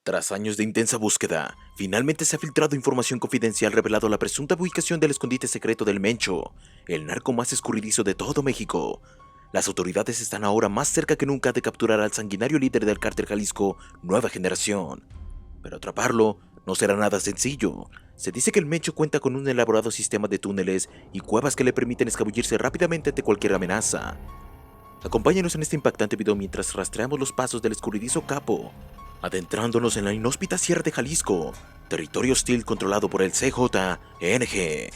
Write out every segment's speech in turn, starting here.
Tras años de intensa búsqueda, finalmente se ha filtrado información confidencial revelando la presunta ubicación del escondite secreto del Mencho, el narco más escurridizo de todo México. Las autoridades están ahora más cerca que nunca de capturar al sanguinario líder del cártel Jalisco Nueva Generación. Pero atraparlo no será nada sencillo. Se dice que el Mencho cuenta con un elaborado sistema de túneles y cuevas que le permiten escabullirse rápidamente ante cualquier amenaza. Acompáñanos en este impactante video mientras rastreamos los pasos del escurridizo capo, adentrándonos en la inhóspita Sierra de Jalisco, territorio hostil controlado por el CJNG.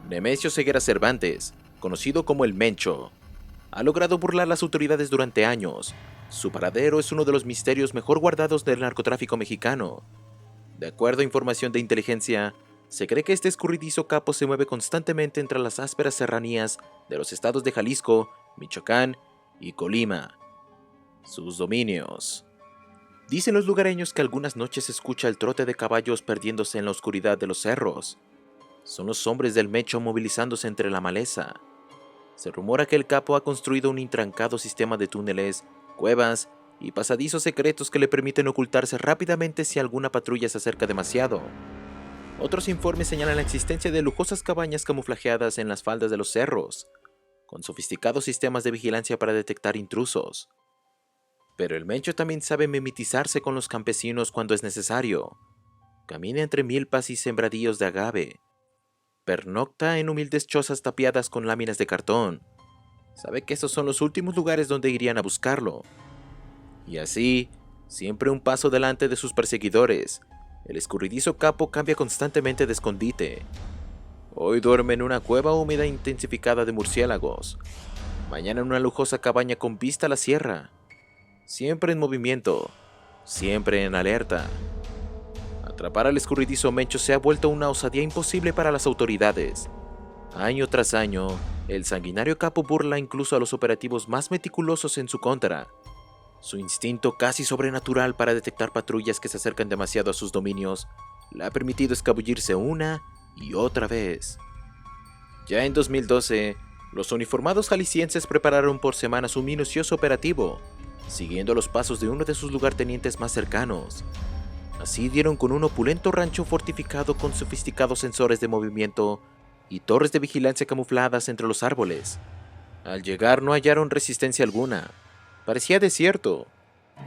Nemesio Ceguera Cervantes, conocido como el Mencho, ha logrado burlar a las autoridades durante años. Su paradero es uno de los misterios mejor guardados del narcotráfico mexicano. De acuerdo a información de inteligencia, se cree que este escurridizo capo se mueve constantemente entre las ásperas serranías de los estados de Jalisco, Michoacán y Colima. Sus dominios. Dicen los lugareños que algunas noches se escucha el trote de caballos perdiéndose en la oscuridad de los cerros. Son los hombres del Mencho movilizándose entre la maleza. Se rumora que el capo ha construido un intrancado sistema de túneles, cuevas y pasadizos secretos que le permiten ocultarse rápidamente si alguna patrulla se acerca demasiado. Otros informes señalan la existencia de lujosas cabañas camuflajeadas en las faldas de los cerros, con sofisticados sistemas de vigilancia para detectar intrusos. Pero el Mencho también sabe mimetizarse con los campesinos cuando es necesario. Camina entre milpas y sembradíos de agave. Pernocta en humildes chozas tapiadas con láminas de cartón. Sabe que esos son los últimos lugares donde irían a buscarlo. Y así, siempre un paso delante de sus perseguidores, el escurridizo capo cambia constantemente de escondite. Hoy duerme en una cueva húmeda intensificada de murciélagos. Mañana en una lujosa cabaña con vista a la sierra. Siempre en movimiento, siempre en alerta. Atrapar al escurridizo Mencho se ha vuelto una osadía imposible para las autoridades. Año tras año, el sanguinario capo burla incluso a los operativos más meticulosos en su contra. Su instinto casi sobrenatural para detectar patrullas que se acercan demasiado a sus dominios le ha permitido escabullirse una y otra vez. Ya en 2012, los uniformados jaliscienses prepararon por semanas un minucioso operativo, siguiendo los pasos de uno de sus lugartenientes más cercanos. Así dieron con un opulento rancho fortificado con sofisticados sensores de movimiento y torres de vigilancia camufladas entre los árboles. Al llegar no hallaron resistencia alguna. Parecía desierto,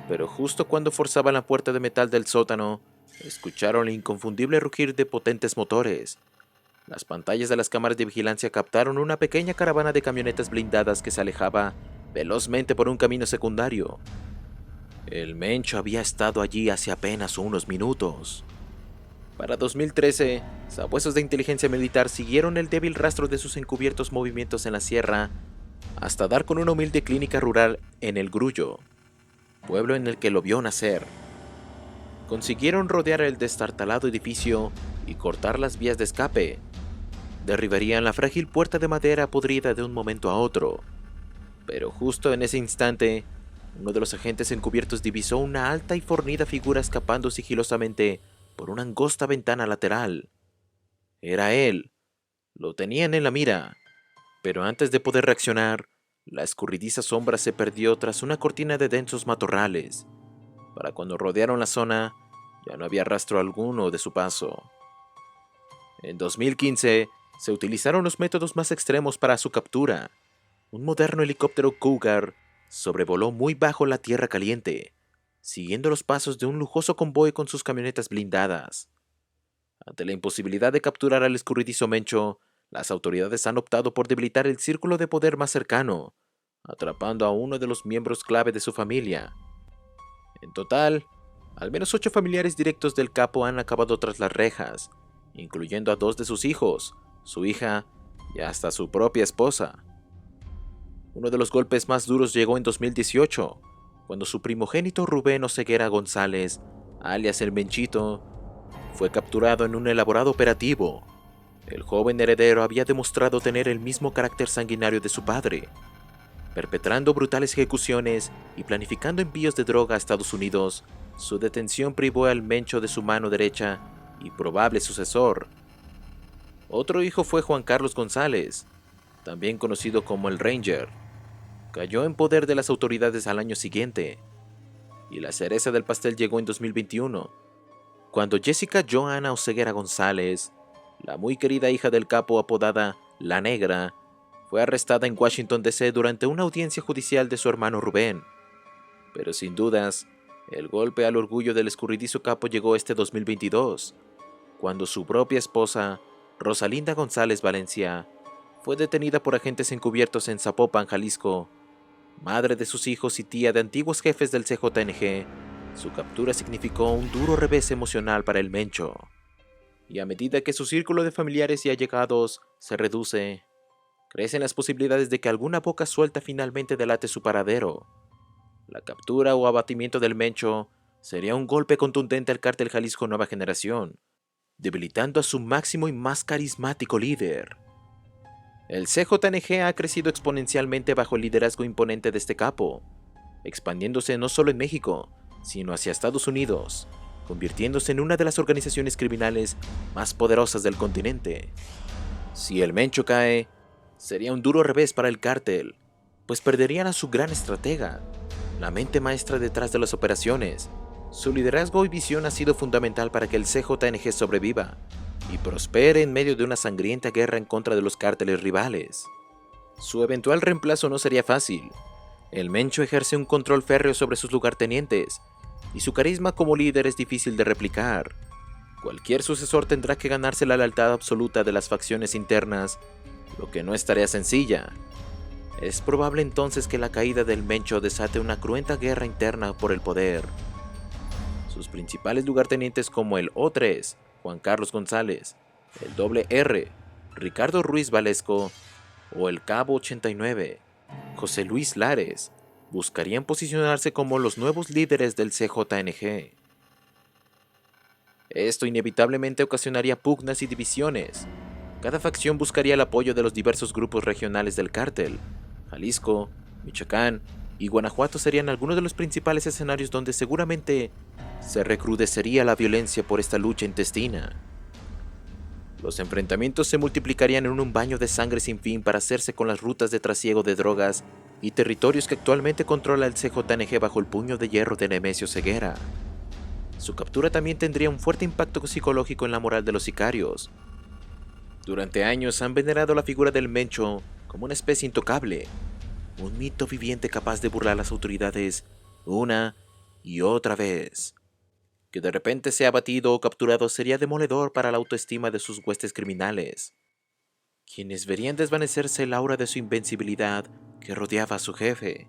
pero justo cuando forzaban la puerta de metal del sótano, escucharon el inconfundible rugir de potentes motores. Las pantallas de las cámaras de vigilancia captaron una pequeña caravana de camionetas blindadas que se alejaba velozmente por un camino secundario. El Mencho había estado allí hace apenas unos minutos. Para 2013, sabuesos de inteligencia militar siguieron el débil rastro de sus encubiertos movimientos en la sierra hasta dar con una humilde clínica rural en El Grullo, pueblo en el que lo vio nacer. Consiguieron rodear el destartalado edificio y cortar las vías de escape. Derribarían la frágil puerta de madera podrida de un momento a otro. Pero justo en ese instante, uno de los agentes encubiertos divisó una alta y fornida figura escapando sigilosamente por una angosta ventana lateral. Era él. Lo tenían en la mira. Pero antes de poder reaccionar, la escurridiza sombra se perdió tras una cortina de densos matorrales. Para cuando rodearon la zona, ya no había rastro alguno de su paso. En 2015, se utilizaron los métodos más extremos para su captura. Un moderno helicóptero Cougar sobrevoló muy bajo la tierra caliente, siguiendo los pasos de un lujoso convoy con sus camionetas blindadas. Ante la imposibilidad de capturar al escurridizo Mencho, las autoridades han optado por debilitar el círculo de poder más cercano, atrapando a uno de los miembros clave de su familia. En total, al menos 8 familiares directos del capo han acabado tras las rejas, incluyendo a 2 de sus hijos, su hija y hasta su propia esposa. Uno de los golpes más duros llegó en 2018, cuando su primogénito Rubén Oseguera González, alias el Menchito, fue capturado en un elaborado operativo. El joven heredero había demostrado tener el mismo carácter sanguinario de su padre, perpetrando brutales ejecuciones y planificando envíos de droga a Estados Unidos. Su detención privó al Mencho de su mano derecha y probable sucesor. Otro hijo fue Juan Carlos González, también conocido como el Ranger. cayó en poder de las autoridades al año siguiente, y la cereza del pastel llegó en 2021, cuando Jessica Johanna Oseguera González, la muy querida hija del capo apodada La Negra, fue arrestada en Washington, D.C. durante una audiencia judicial de su hermano Rubén. Pero sin dudas, el golpe al orgullo del escurridizo capo llegó este 2022, cuando su propia esposa, Rosalinda González Valencia, fue detenida por agentes encubiertos en Zapopan, Jalisco. Madre de sus hijos y tía de antiguos jefes del CJNG, su captura significó un duro revés emocional para el Mencho. Y a medida que su círculo de familiares y allegados se reduce, crecen las posibilidades de que alguna boca suelta finalmente delate su paradero. La captura o abatimiento del Mencho sería un golpe contundente al cártel Jalisco Nueva Generación, debilitando a su máximo y más carismático líder. El CJNG ha crecido exponencialmente bajo el liderazgo imponente de este capo, expandiéndose no solo en México, sino hacia Estados Unidos, convirtiéndose en una de las organizaciones criminales más poderosas del continente. Si el Mencho cae, sería un duro revés para el cártel, pues perderían a su gran estratega, la mente maestra detrás de las operaciones. Su liderazgo y visión ha sido fundamental para que el CJNG sobreviva y prospere en medio de una sangrienta guerra en contra de los cárteles rivales. Su eventual reemplazo no sería fácil. El Mencho ejerce un control férreo sobre sus lugartenientes, y su carisma como líder es difícil de replicar. Cualquier sucesor tendrá que ganarse la lealtad absoluta de las facciones internas, lo que no es tarea sencilla. Es probable entonces que la caída del Mencho desate una cruenta guerra interna por el poder. Sus principales lugartenientes como el O3, Juan Carlos González, el Doble R, Ricardo Ruiz Valesco, o el Cabo 89, José Luis Lares, buscarían posicionarse como los nuevos líderes del CJNG. Esto inevitablemente ocasionaría pugnas y divisiones. Cada facción buscaría el apoyo de los diversos grupos regionales del cártel. Jalisco, Michoacán y Guanajuato serían algunos de los principales escenarios donde seguramente se recrudecería la violencia por esta lucha intestina. Los enfrentamientos se multiplicarían en un baño de sangre sin fin para hacerse con las rutas de trasiego de drogas y territorios que actualmente controla el CJNG bajo el puño de hierro de Nemesio Ceguera. Su captura también tendría un fuerte impacto psicológico en la moral de los sicarios. Durante años han venerado la figura del Mencho como una especie intocable, un mito viviente capaz de burlar a las autoridades una y otra vez. Que de repente sea abatido o capturado sería demoledor para la autoestima de sus huestes criminales, quienes verían desvanecerse el aura de su invencibilidad que rodeaba a su jefe.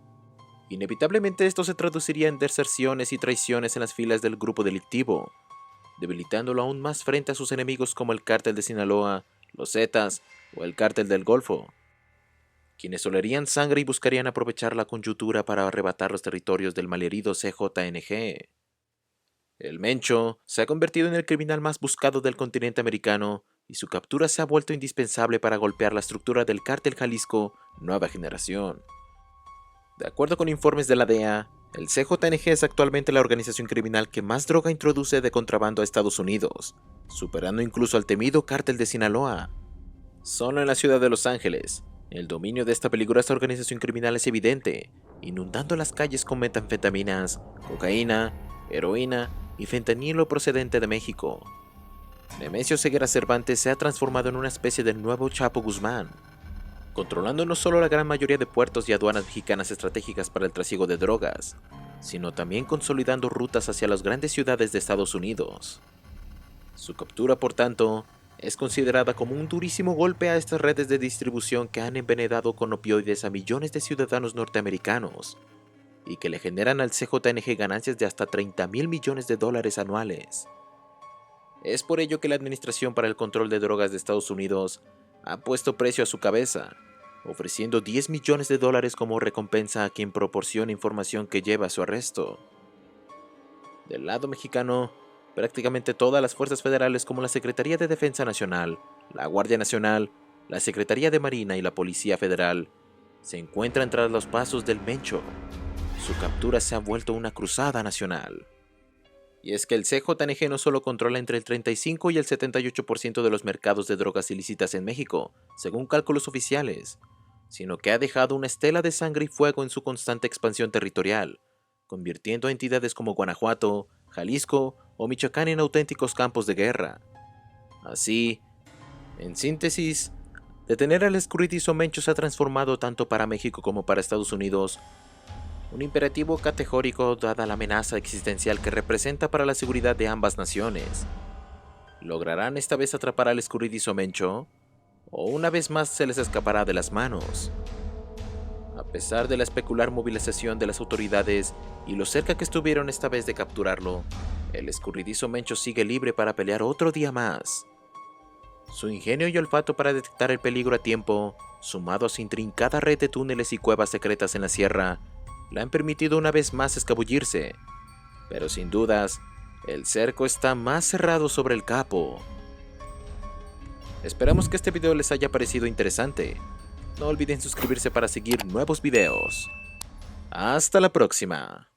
Inevitablemente esto se traduciría en deserciones y traiciones en las filas del grupo delictivo, debilitándolo aún más frente a sus enemigos como el cártel de Sinaloa, los Zetas o el cártel del Golfo, quienes olerían sangre y buscarían aprovechar la coyuntura para arrebatar los territorios del malherido CJNG. El Mencho se ha convertido en el criminal más buscado del continente americano y su captura se ha vuelto indispensable para golpear la estructura del cártel Jalisco Nueva Generación. De acuerdo con informes de la DEA, el CJNG es actualmente la organización criminal que más droga introduce de contrabando a Estados Unidos, superando incluso al temido cártel de Sinaloa. Solo en la ciudad de Los Ángeles, el dominio de esta peligrosa organización criminal es evidente, inundando las calles con metanfetaminas, cocaína, heroína y fentanilo procedente de México. Nemesio Ceguera Cervantes se ha transformado en una especie de nuevo Chapo Guzmán, controlando no solo la gran mayoría de puertos y aduanas mexicanas estratégicas para el trasiego de drogas, sino también consolidando rutas hacia las grandes ciudades de Estados Unidos. Su captura, por tanto, es considerada como un durísimo golpe a estas redes de distribución que han envenenado con opioides a millones de ciudadanos norteamericanos y que le generan al CJNG ganancias de hasta $30,000 millones anuales. Es por ello que la Administración para el Control de Drogas de Estados Unidos ha puesto precio a su cabeza, ofreciendo $10 millones como recompensa a quien proporcione información que lleva a su arresto. Del lado mexicano, prácticamente todas las fuerzas federales como la Secretaría de Defensa Nacional, la Guardia Nacional, la Secretaría de Marina y la Policía Federal se encuentran tras los pasos del Mencho. Su captura se ha vuelto una cruzada nacional. Y es que el CJNG no solo controla entre el 35 y el 78% de los mercados de drogas ilícitas en México, según cálculos oficiales, sino que ha dejado una estela de sangre y fuego en su constante expansión territorial, convirtiendo a entidades como Guanajuato, Jalisco o Michoacán en auténticos campos de guerra. Así, en síntesis, detener al escurridizo Mencho se ha transformado tanto para México como para Estados Unidos un imperativo categórico dada la amenaza existencial que representa para la seguridad de ambas naciones. ¿Lograrán esta vez atrapar al escurridizo Mencho? ¿O una vez más se les escapará de las manos? A pesar de la especular movilización de las autoridades y lo cerca que estuvieron esta vez de capturarlo, el escurridizo Mencho sigue libre para pelear otro día más. Su ingenio y olfato para detectar el peligro a tiempo, sumado a su intrincada red de túneles y cuevas secretas en la sierra, le han permitido una vez más escabullirse. Pero sin dudas, el cerco está más cerrado sobre el capo. Esperamos que este video les haya parecido interesante. No olviden suscribirse para seguir nuevos videos. Hasta la próxima.